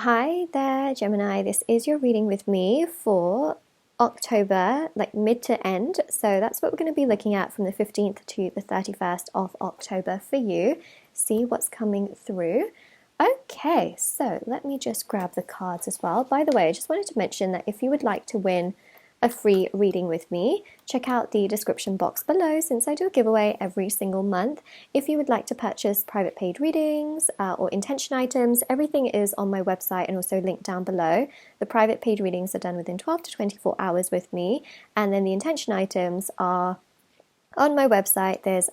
Hi there, Gemini. This is your reading with me for October, like mid to end. So that's what we're going to be looking at from the 15th to the 31st of October for you. See what's coming through. Okay, so let me just grab the cards as well. By the way, I just wanted to mention that if you would like to win a free reading with me, check out the description box below since I do a giveaway every single month. If you would like to purchase private paid readings or intention items, everything is on my website and also linked down below. The private paid readings are done within 12 to 24 hours with me, and then the intention items are on my website. There's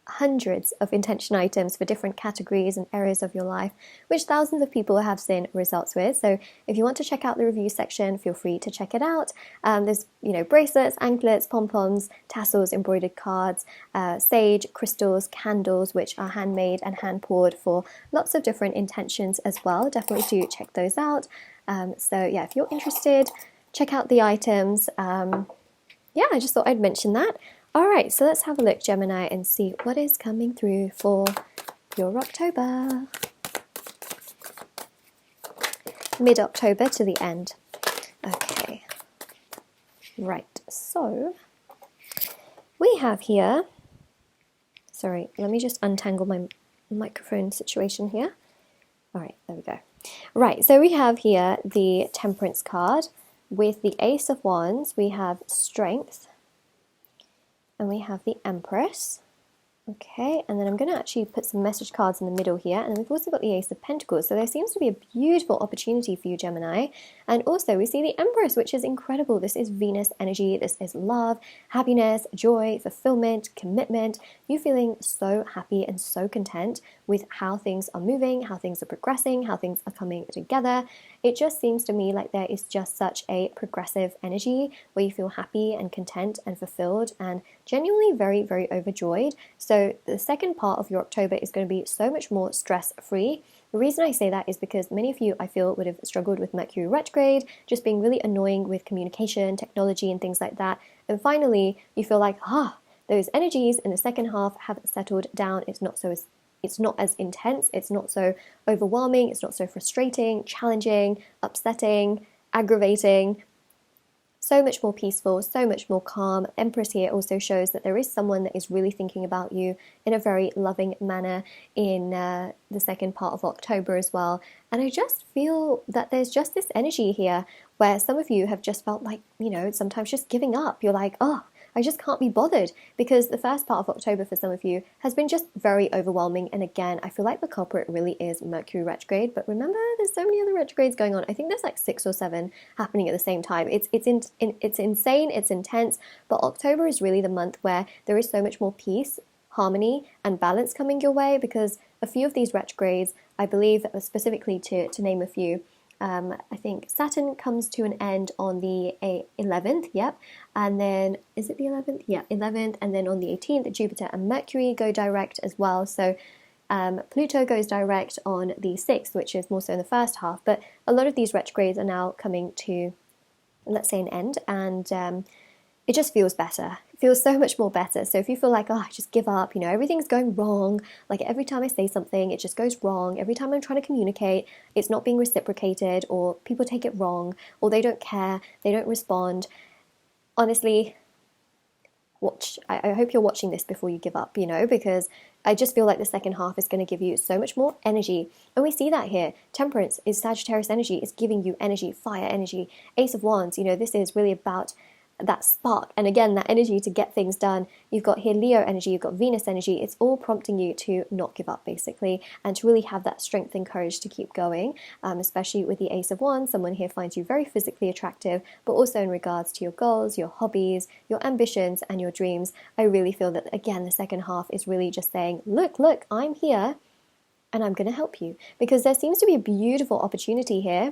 hundreds of intention items for different categories and areas of your life, which thousands of people have seen results with. So if you want to check out the review section, feel free to check it out. There's bracelets, anklets, pom-poms, tassels, embroidered cards, sage, crystals, candles, which are handmade and hand poured for lots of different intentions as well. Definitely do check those out. So yeah, if you're interested, check out the items. Yeah, I just thought I'd mention that. All right, so let's have a look, Gemini, and see what is coming through for your October. Mid-October to the end. Okay. Right, so we have here, sorry, let me just untangle my microphone situation here. All right, there we go. Right, so we have here the Temperance card. With the Ace of Wands, we have Strength, and we have the Empress. Okay, and then I'm going to actually put some message cards in the middle here, and we've also got the Ace of Pentacles, so there seems to be a beautiful opportunity for you, Gemini. And also we see the Empress, which is incredible. This is Venus energy. This is love, happiness, joy, fulfillment, commitment. You feeling so happy and so content with how things are moving, how things are progressing, how things are coming together. It just seems to me like there is just such a progressive energy where you feel happy and content and fulfilled and genuinely very, very overjoyed. So the second part of your October is going to be so much more stress-free. The reason I say that is because many of you, I feel, would have struggled with Mercury retrograde, just being really annoying with communication, technology, and things like that. And finally, you feel like, those energies in the second half have settled down. It's not as intense, it's not so overwhelming, it's not so frustrating, challenging, upsetting, aggravating. So much more peaceful, so much more calm. Empress here also shows that there is someone that is really thinking about you in a very loving manner in the second part of October as well. And I just feel that there's just this energy here where some of you have just felt like, sometimes just giving up. You're like, I just can't be bothered, because the first part of October for some of you has been just very overwhelming. And again, I feel like the culprit really is Mercury retrograde. But remember, there's so many other retrogrades going on. I think there's like 6 or 7 happening at the same time. It's insane, it's intense. But October is really the month where there is so much more peace, harmony, and balance coming your way, because a few of these retrogrades, I believe, specifically to name a few, I think Saturn comes to an end on the 11th, yep, and then, is it the 11th? Yeah, 11th, and then on the 18th, Jupiter and Mercury go direct as well, so Pluto goes direct on the 6th, which is more so in the first half, but a lot of these retrogrades are now coming to, let's say, an end, and it just feels better. It feels so much more better. So if you feel like, I just give up, everything's going wrong, like every time I say something, it just goes wrong. Every time I'm trying to communicate, it's not being reciprocated, or people take it wrong, or they don't care, they don't respond. Honestly, I hope you're watching this before you give up, because I just feel like the second half is going to give you so much more energy. And we see that here. Temperance is Sagittarius energy. It's giving you energy, fire energy. Ace of Wands, this is really about that spark, and again, that energy to get things done. You've got here Leo energy, you've got Venus energy. It's all prompting you to not give up, basically, and to really have that strength and courage to keep going, especially with the Ace of Wands. Someone here finds you very physically attractive, but also in regards to your goals, your hobbies, your ambitions, and your dreams. I really feel that, again, the second half is really just saying, look, I'm here, and I'm going to help you, because there seems to be a beautiful opportunity here,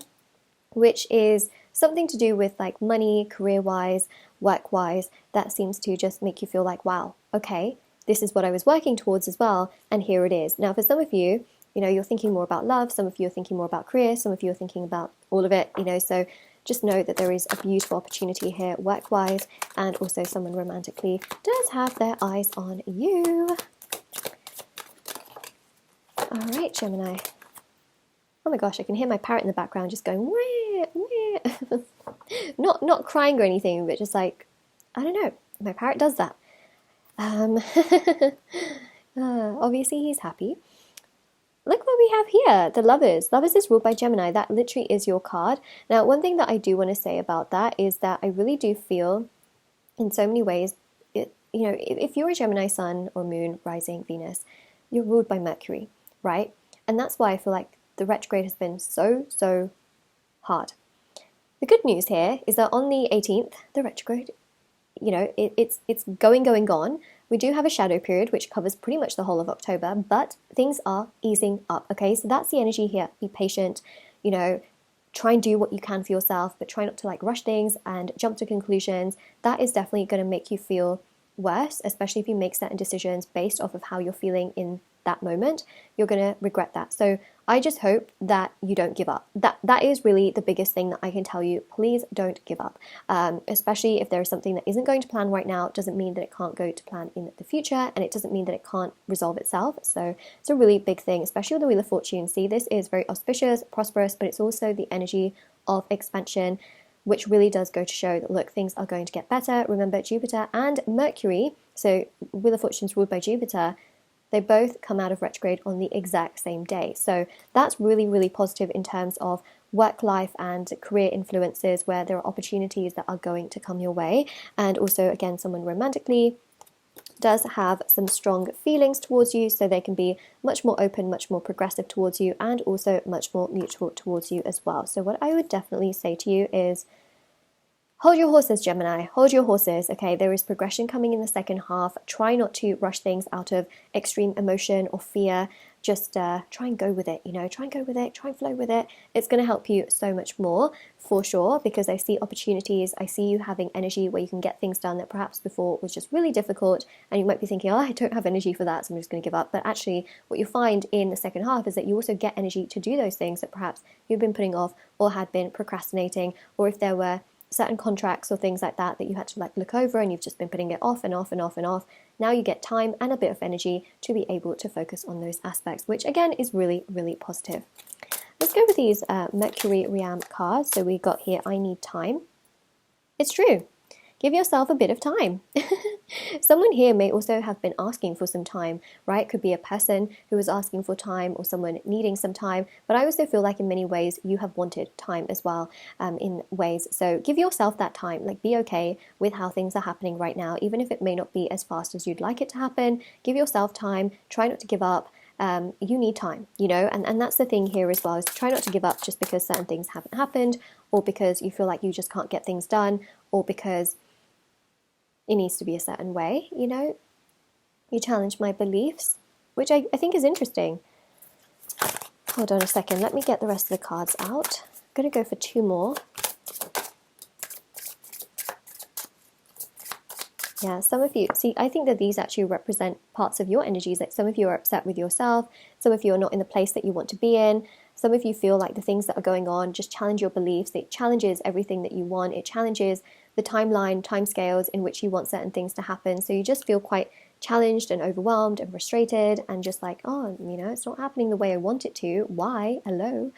which is something to do with like money, career-wise, work-wise, that seems to just make you feel like, wow, okay, this is what I was working towards as well, and here it is. Now, for some of you, you're thinking more about love, some of you are thinking more about career, some of you are thinking about all of it, so just know that there is a beautiful opportunity here work-wise, and also someone romantically does have their eyes on you. All right, Gemini. Oh my gosh, I can hear my parrot in the background just going wah, wah. Not crying or anything, but just like, I don't know, my parrot does that. Obviously he's happy. Look what we have here, the Lovers. Lovers is ruled by Gemini. That literally is your card. Now, one thing that I do want to say about that is that I really do feel, in so many ways, if you're a Gemini sun or moon, rising, Venus, you're ruled by Mercury, right? And that's why I feel like the retrograde has been so hard. The good news here is that on the 18th, the retrograde, it's gone. We do have a shadow period, which covers pretty much the whole of October, but things are easing up, okay? So that's the energy here. Be patient, try and do what you can for yourself, but try not to like rush things and jump to conclusions. That is definitely going to make you feel worse, especially if you make certain decisions based off of how you're feeling in that moment. You're going to regret that. So I just hope that you don't give up. That is really the biggest thing that I can tell you. Please don't give up, especially if there is something that isn't going to plan right now. It doesn't mean that it can't go to plan in the future, and it doesn't mean that it can't resolve itself. So it's a really big thing, especially with the Wheel of Fortune. See, this is very auspicious, prosperous, but it's also the energy of expansion, which really does go to show that, look, things are going to get better. Remember, Jupiter and Mercury, so Wheel of Fortune is ruled by Jupiter, they both come out of retrograde on the exact same day. So that's really positive in terms of work life and career influences, where there are opportunities that are going to come your way. And also, again, someone romantically does have some strong feelings towards you, so they can be much more open, much more progressive towards you, and also much more mutual towards you as well. So what I would definitely say to you is, hold your horses, Gemini. Hold your horses. Okay, there is progression coming in the second half. Try not to rush things out of extreme emotion or fear. Just try and go with it, try and go with it, try and flow with it. It's going to help you so much more, for sure, because I see opportunities. I see you having energy where you can get things done that perhaps before was just really difficult, and you might be thinking, oh, I don't have energy for that, so I'm just going to give up. But actually, what you find in the second half is that you also get energy to do those things that perhaps you've been putting off or had been procrastinating, or if there were certain contracts or things like that you had to like look over and you've just been putting it off and off and off and off. Now you get time and a bit of energy to be able to focus on those aspects, which again is really positive. Let's go with these Mercury Realm cards. So we got here, I need time. It's true. Give yourself a bit of time. Someone here may also have been asking for some time, right? Could be a person who was asking for time or someone needing some time. But I also feel like in many ways you have wanted time as well, in ways. So give yourself that time. Like, be okay with how things are happening right now, even if it may not be as fast as you'd like it to happen. Give yourself time. Try not to give up. You need time, and that's the thing here as well, is to try not to give up just because certain things haven't happened, or because you feel like you just can't get things done, or because it needs to be a certain way, You challenge my beliefs, which I think is interesting. Hold on a second. Let me get the rest of the cards out. I'm going to go for two more. Yeah, some of you, see, I think that these actually represent parts of your energies. Like, some of you are upset with yourself. Some of you are not in the place that you want to be in. Some of you feel like the things that are going on just challenge your beliefs. It challenges everything that you want. It challenges the timeline, timescales in which you want certain things to happen. So you just feel quite challenged and overwhelmed and frustrated and just like, oh, it's not happening the way I want it to. Why? Hello?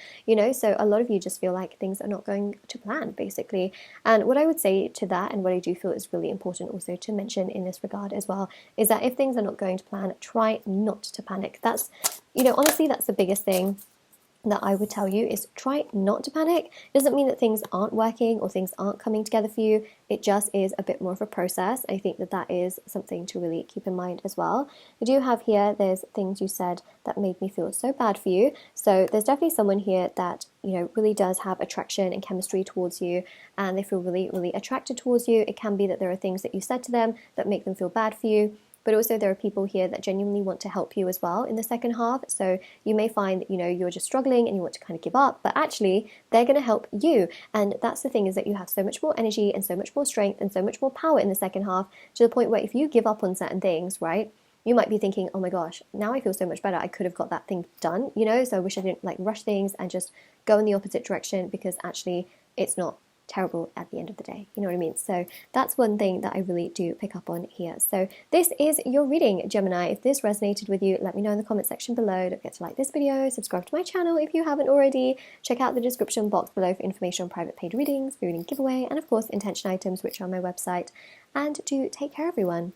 So a lot of you just feel like things are not going to plan, basically. And what I would say to that, and what I do feel is really important also to mention in this regard as well, is that if things are not going to plan, try not to panic. That's, honestly, that's the biggest thing that I would tell you, is try not to panic. It doesn't mean that things aren't working or things aren't coming together for you. It just is a bit more of a process. I think that is something to really keep in mind as well. I do have here, there's things you said that made me feel so bad for you. So there's definitely someone here that, really does have attraction and chemistry towards you, and they feel really attracted towards you. It can be that there are things that you said to them that make them feel bad for you. But also there are people here that genuinely want to help you as well in the second half. So you may find that, you're just struggling and you want to kind of give up, but actually they're going to help you. And that's the thing, is that you have so much more energy and so much more strength and so much more power in the second half, to the point where if you give up on certain things, right, you might be thinking, oh my gosh, now I feel so much better. I could have got that thing done, so I wish I didn't rush things and just go in the opposite direction, because actually it's not terrible at the end of the day. You know what I mean? So that's one thing that I really do pick up on here. So this is your reading, Gemini. If this resonated with you, let me know in the comment section below. Don't forget to like this video, subscribe to my channel if you haven't already. Check out the description box below for information on private paid readings, reading giveaway, and of course intention items, which are on my website. And do take care, everyone.